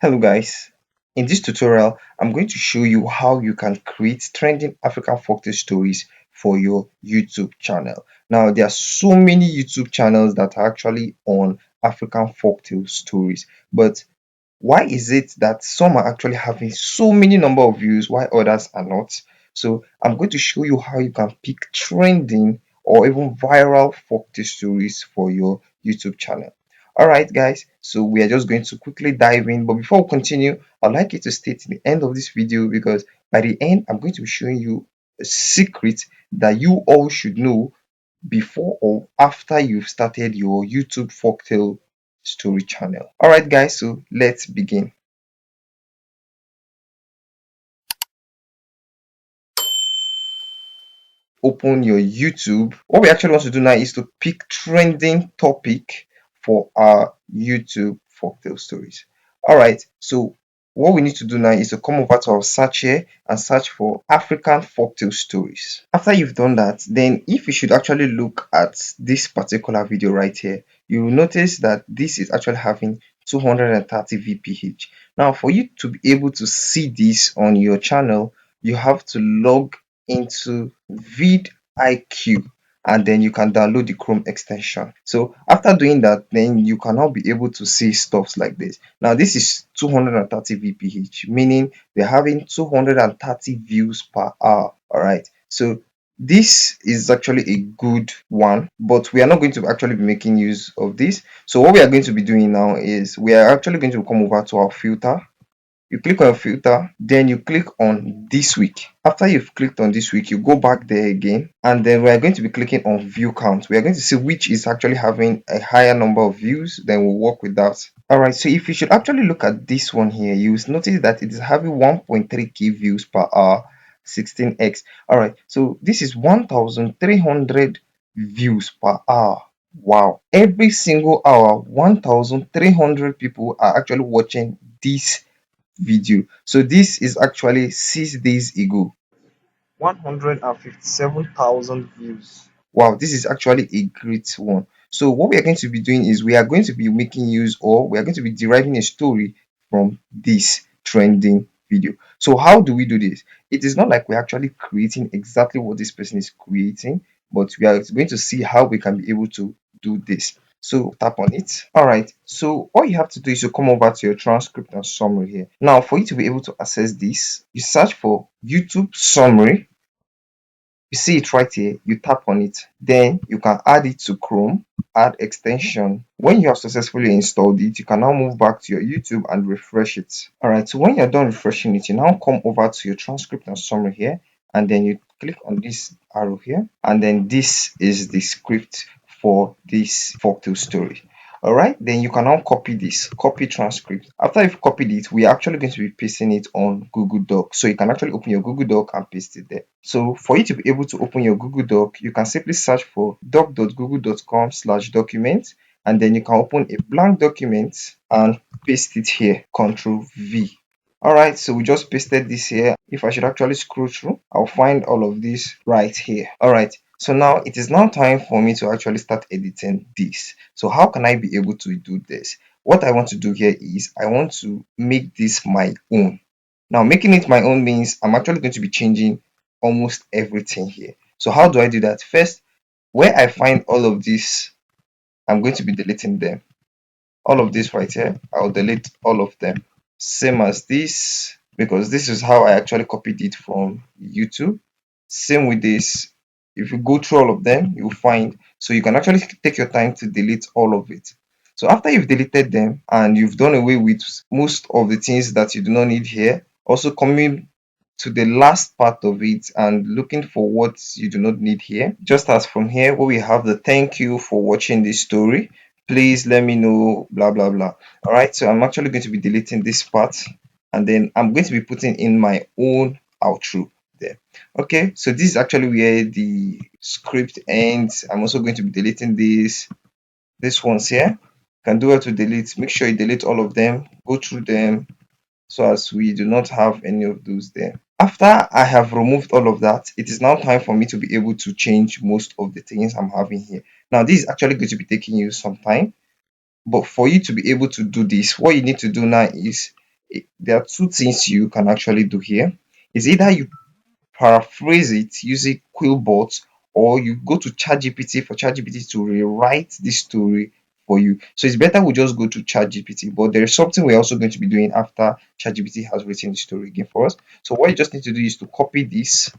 Hello guys, in this tutorial I'm going to show you how you can create trending African folktale stories for your YouTube channel. Now there are so many YouTube channels that are actually on African folktale stories, but why is it that some are actually having so many number of views while others are not? So I'm going to show you how you can pick trending or even viral folktale stories for your YouTube channel. All right, guys, so we are just going to quickly dive in. But before we continue, I'd like you to stay to the end of this video because by the end, I'm going to be showing you a secret that you all should know before or after you've started your YouTube folktale story channel. All right, guys, so let's begin. Open your YouTube. What we actually want to do now is to pick trending topic for our YouTube folktale stories. All right, so what we need to do now is to come over to our search here and search for African folktale stories. After you've done that, then if you should actually look at this particular video right here, you will notice that this is actually having 230 VPH. Now, for you to be able to see this on your channel, you have to log into vidIQ and then you can download the Chrome extension. So after doing that, then you can now be able to see stuffs like this. Now this is 230 VPH, meaning they're having 230 views per hour. All right, so this is actually a good one, but we are not going to actually be making use of this. So what we are going to be doing now is we are actually going to come over to our filter. You click on filter, then you click on this week. After you've clicked on this week, you go back there again, and then we are going to be clicking on view count. We are going to see which is actually having a higher number of views, then we'll work with that. All right, so if you should actually look at this one here, you will notice that it is having 1.3k views per hour, 16x. All right, so this is 1300 views per hour. Wow, every single hour 1300 people are actually watching this video. So this is actually 6 days ago, 157,000 views. Wow, this is actually a great one. So what we are going to be doing is we are going to be making use, or we are going to be deriving a story from this trending video. So how do we do this? It is not like we're actually creating exactly what this person is creating, but we are going to see how we can be able to do this. So tap on it. All right, so all you have to do is to come over to your transcript and summary here. Now for you to be able to access this, you search for YouTube summary. You see it right here, you tap on it, then you can add it to Chrome, add extension. When you have successfully installed it, you can now move back to your YouTube and refresh it. All right, so when you're done refreshing it, you now come over to your transcript and summary here, and then you click on this arrow here, and then this is the script for this folktale story. All right, then you can now copy this, copy transcript. After you've copied it, we are actually going to be pasting it on Google Doc. So you can actually open your Google Doc and paste it there. So for you to be able to open your Google Doc, you can simply search for doc.google.com/document, and then you can open a blank document and paste it here, Control V. All right, so we just pasted this here. If I should actually scroll through, I'll find all of this right here. All right, so now it is now time for me to actually start editing this. So how can I be able to do this? What I want to do here is I want to make this my own. Now making it my own means I'm actually going to be changing almost everything here. So how do I do that? First, where I find all of this, I'm going to be deleting them. All of this right here, I'll delete all of them. Same as this, because this is how I actually copied it from YouTube. Same with this. If you go through all of them, you'll find, so you can actually take your time to delete all of it. So after you've deleted them and you've done away with most of the things that you do not need here, also coming to the last part of it and looking for what you do not need here. Just as from here where we have the thank you for watching this story, please let me know, blah blah blah. All right, so I'm actually going to be deleting this part, and then I'm going to be putting in my own outro there. Okay, so this is actually where the script ends. I'm also going to be deleting this ones here. Can do it to delete. Make sure you delete all of them, go through them so as we do not have any of those there. After I have removed all of that, it is now time for me to be able to change most of the things I'm having here. Now this is actually going to be taking you some time, but for you to be able to do this, what you need to do now is There are two things you can actually do here. Is either you paraphrase it using Quillbot, or you go to ChatGPT for ChatGPT to rewrite this story for you. So it's better we just go to ChatGPT. But there is something we're also going to be doing after ChatGPT has written the story again for us. So what you just need to do is to copy this,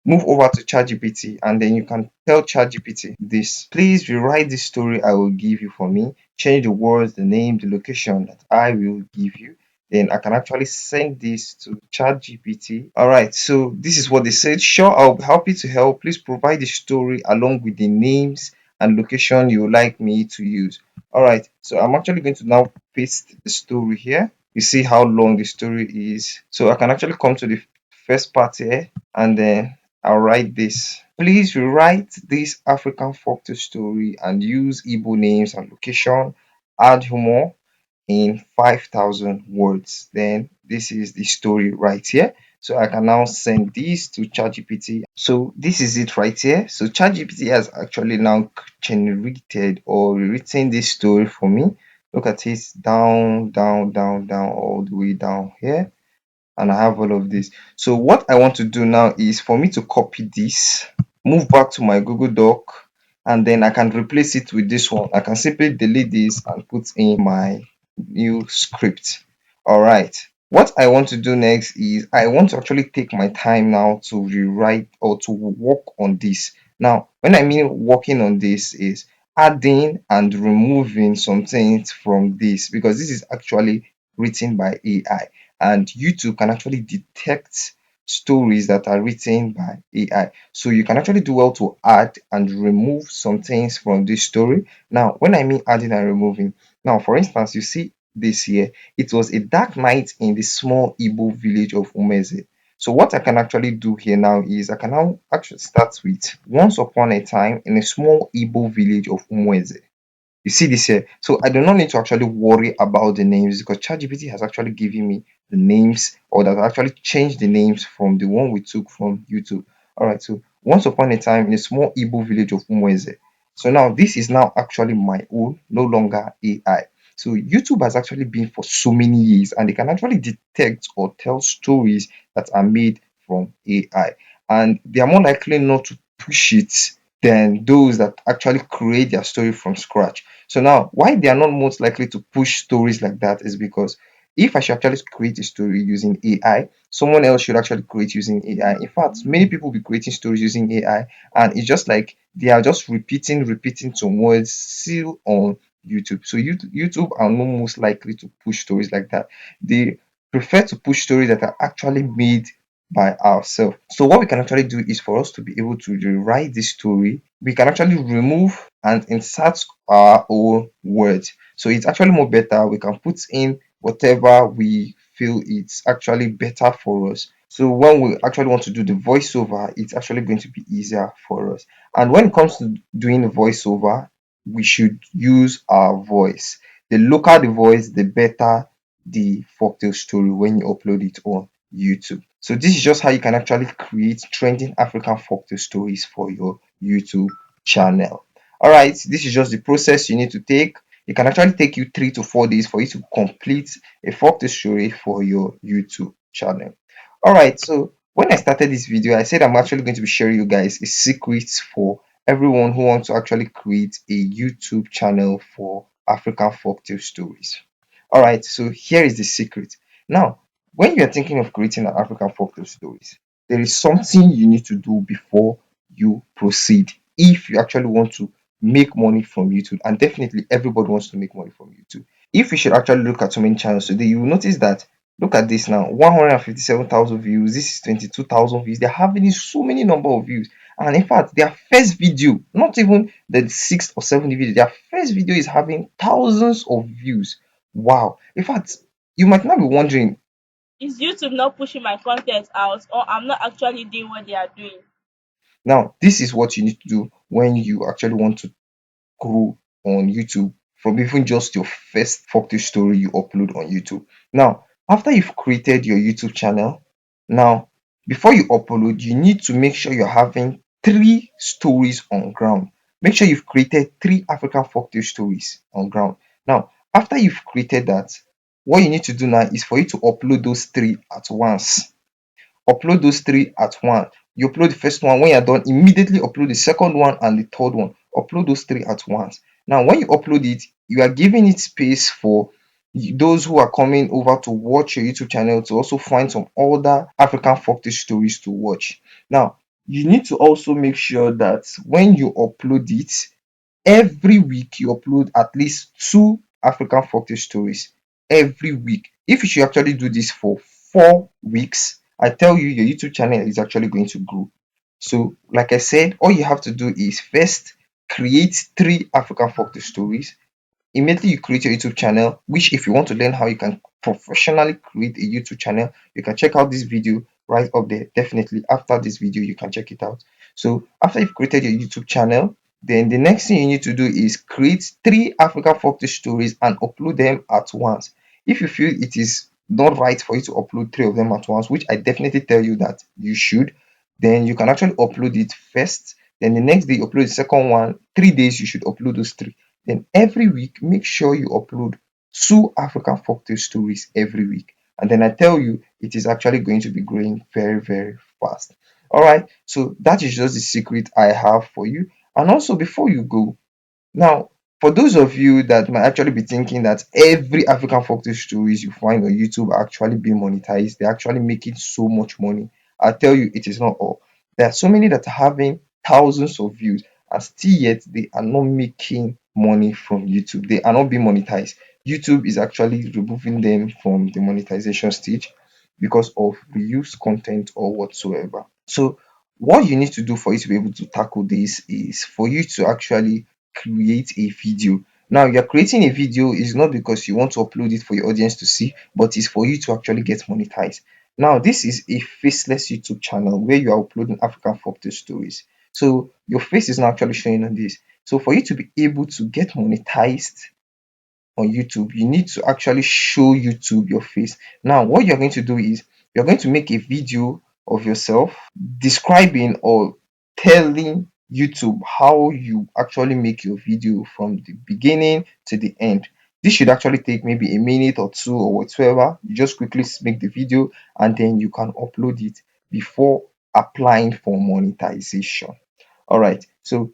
move over to ChatGPT, and then you can tell ChatGPT this. Please rewrite this story I will give you for me. Change the words, the name, the location that I will give you. Then I can actually send this to ChatGPT. All right, so this is what they said. Sure, I'll be happy to help. Please provide the story along with the names and location you would like me to use. All right, so I'm actually going to now paste the story here. You see how long the story is. So I can actually come to the first part here, and then I'll write this. Please rewrite this African folktale story and use Igbo names and location. Add humor in 5,000 words. Then this is the story right here. So I can now send this to ChatGPT. So this is it right here. So ChatGPT has actually now generated or written this story for me. Look at it, down, down, down, down, all the way down here, and I have all of this. So what I want to do now is for me to copy this, move back to my Google Doc, and then I can replace it with this one. I can simply delete this and put in my new script. All right. What I want to do next is I want to actually take my time now to rewrite or to work on this. Now, when I mean working on this is adding and removing some things from this, because this is actually written by AI, and YouTube can actually detect stories that are written by AI. So you can actually do well to add and remove some things from this story. Now, when I mean adding and removing, now for instance, you see this here, it was a dark night in the small Igbo village of Umeze. So what I can actually do here now is I can now actually start with once upon a time in a small Igbo village of Umeze. You see this here. So I do not need to actually worry about the names because ChatGPT has actually given me the names, or that actually changed the names from the one we took from YouTube. All right. So once upon a time in a small Igbo village of Umweze. So now this is now actually my own, no longer AI. So YouTube has actually been for so many years, and they can actually detect or tell stories that are made from AI, and they are more likely not to push it than those that actually create their story from scratch. So now, why they are not most likely to push stories like that is because if I should actually create a story using AI, someone else should actually create using AI. In fact, many people will be creating stories using AI, and it's just like they are just repeating some words still on YouTube. So YouTube are not most likely to push stories like that. They prefer to push stories that are actually made by ourselves. So what we can actually do is for us to be able to rewrite this story, we can actually remove and insert our own words. So it's actually more better. We can put in whatever we feel it's actually better for us. So when we actually want to do the voiceover, it's actually going to be easier for us. And when it comes to doing the voiceover, we should use our voice. The local the voice, the better the folktale story when you upload it on YouTube. So this is just how you can actually create trending African folktale stories for your YouTube channel. All right, this is just the process you need to take. It can actually take you 3 to 4 days for you to complete a folktale story for your YouTube channel. All right, so when I started this video, I said I'm actually going to be sharing you guys a secret for everyone who wants to actually create a YouTube channel for African folktale stories. All right, so here is the secret. Now, when you are thinking of creating an African folklore stories, there is something you need to do before you proceed. If you actually want to make money from YouTube, and definitely everybody wants to make money from YouTube. If you should actually look at so many channels today, you will notice that look at this now, 157,000 views. This is 22,000 views. They're having so many number of views, and in fact, their first video, not even the sixth or seventh video, their first video is having thousands of views. Wow! In fact, you might not be wondering. Is YouTube not pushing my content out, or I'm not actually doing what they are doing? Now, this is what you need to do when you actually want to grow on YouTube from even just your first folktale story you upload on YouTube. Now, after you've created your YouTube channel, now before you upload, you need to make sure you're having 3 stories on ground. Make sure you've created 3 African folktale stories on ground. Now, after you've created that, what you need to do now is for you to upload those three at once. Upload those three at once. You upload the first one. When you're done, immediately upload the second one and the third one. Upload those three at once. Now when you upload it, you are giving it space for those who are coming over to watch your YouTube channel to also find some other African folktale stories to watch. Now you need to also make sure that when you upload it, every week you upload at least two African folktale stories every week. If you should actually do this for 4 weeks, I tell you, your YouTube channel is actually going to grow. So, like I said, all you have to do is first create three African folktale stories. Immediately you create your YouTube channel, which if you want to learn how you can professionally create a YouTube channel, you can check out this video right up there. Definitely after this video, you can check it out. So after you've created your YouTube channel, then the next thing you need to do is create three African folktale stories and upload them at once. If you feel it is not right for you to upload three of them at once, which I definitely tell you that you should, then you can actually upload it first. Then the next day you upload the second one. 3 days you should upload those three. Then every week, make sure you upload two African folktale stories every week. And then I tell you, it is actually going to be growing very, very fast. All right. So that is just the secret I have for you. And also, before you go, now, for those of you that might actually be thinking that every African folktale stories you find on YouTube are actually being monetized, they're actually making so much money. I tell you, it is not all. There are so many that are having thousands of views, and still yet they are not making money from YouTube. They are not being monetized. YouTube is actually removing them from the monetization stage because of reused content or whatsoever. So, what you need to do for you to be able to tackle this is for you to actually create a video. Now, you're creating a video is not because you want to upload it for your audience to see, but it's for you to actually get monetized. Now, this is a faceless YouTube channel where you are uploading African folktale stories. So your face is not actually showing on this. So for you to be able to get monetized on YouTube, you need to actually show YouTube your face. Now, what you're going to do is you're going to make a video of yourself describing or telling YouTube how you actually make your video from the beginning to the end. This should actually take maybe a minute or two or whatsoever. You just quickly make the video and then you can upload it before applying for monetization. All right. So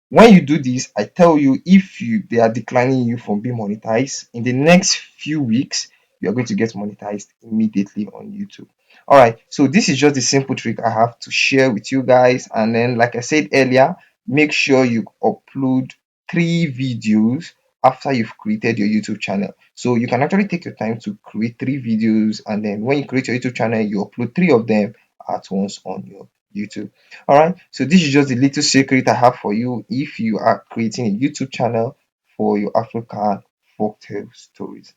when you do this, I tell you, if you they are declining you from being monetized in the next few weeks, you are going to get monetized immediately on YouTube. All right, so this is just the simple trick I have to share with you guys. And then, like I said earlier, make sure you upload three videos after you've created your YouTube channel. So you can actually take your time to create three videos, and then when you create your YouTube channel, you upload three of them at once on your YouTube. All right, so this is just the little secret I have for you if you are creating a YouTube channel for your African folktale stories.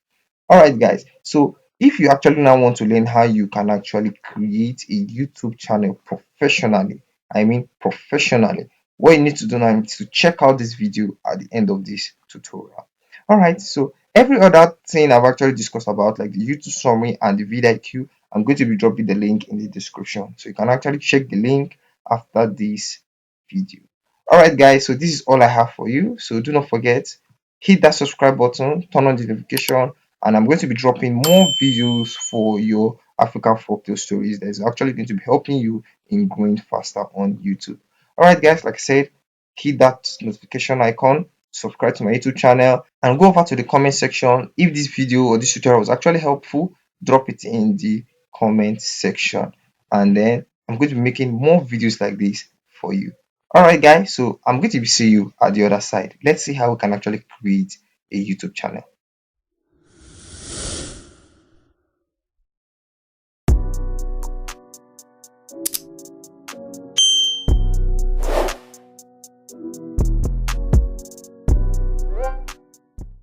All right, guys. So if you actually now want to learn how you can actually create a YouTube channel professionally, I mean professionally, what you need to do now is to check out this video at the end of this tutorial. All right. So every other thing I've actually discussed about, like the YouTube summary and the vidIQ, I'm going to be dropping the link in the description, so you can actually check the link after this video. All right, guys. So this is all I have for you. So do not forget, hit that subscribe button, turn on the notification, and I'm going to be dropping more videos for your African folktale stories that is actually going to be helping you in growing faster on YouTube. All right, guys, like I said, hit that notification icon, subscribe to my YouTube channel, and go over to the comment section. If this video or this tutorial was actually helpful, drop it in the comment section, and then I'm going to be making more videos like this for you. All right, guys, so I'm going to be see you at the other side. Let's see how we can actually create a YouTube channel.